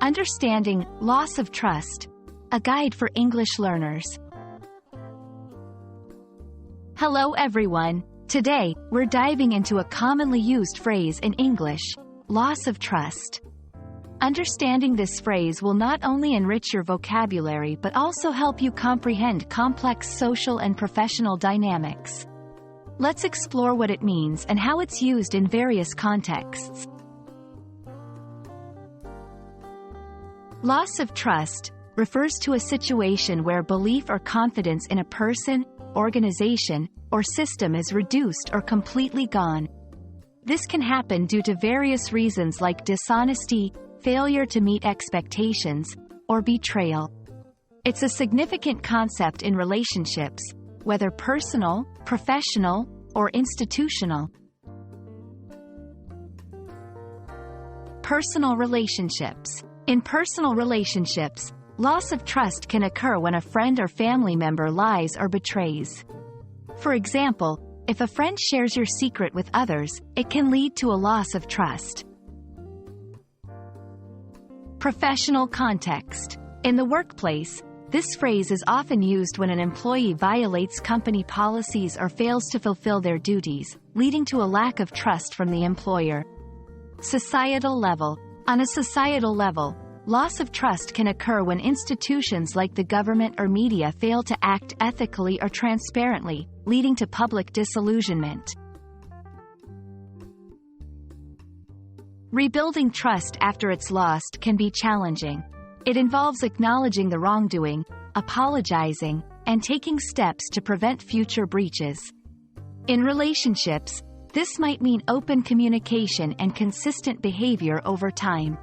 Understanding loss of trust, a guide for English learners. Hello everyone. Today, we're diving into a commonly used phrase in English, loss of trust. Understanding this phrase will not only enrich your vocabulary but also help you comprehend complex social and professional dynamics. Let's explore what it means and how it's used in various contexts. Loss of trust refers to a situation where belief or confidence in a person, organization, or system is reduced or completely gone. This can happen due to various reasons like dishonesty, failure to meet expectations, or betrayal. It's a significant concept in relationships, whether personal, professional, or institutional. Personal relationships. In personal relationships, loss of trust can occur when a friend or family member lies or betrays. For example, if a friend shares your secret with others, it can lead to a loss of trust. Professional context. In the workplace, this phrase is often used when an employee violates company policies or fails to fulfill their duties, leading to a lack of trust from the employer. Societal level. On a societal level, loss of trust can occur when institutions like the government or media fail to act ethically or transparently, leading to public disillusionment. Rebuilding trust after it's lost can be challenging. It involves acknowledging the wrongdoing, apologizing, and taking steps to prevent future breaches. In relationships, this might mean open communication and consistent behavior over time.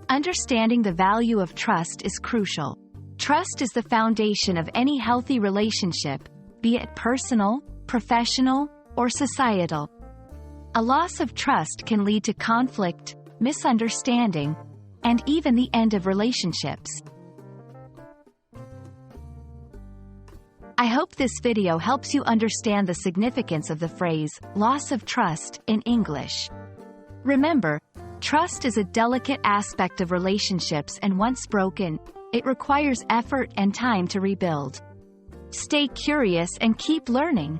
Understanding the value of trust is crucial. Trust is the foundation of any healthy relationship, be it personal, professional, or societal. A loss of trust can lead to conflict, misunderstanding, and even the end of relationships. I hope this video helps you understand the significance of the phrase, loss of trust, in English. Remember, trust is a delicate aspect of relationships and once broken, it requires effort and time to rebuild. Stay curious and keep learning.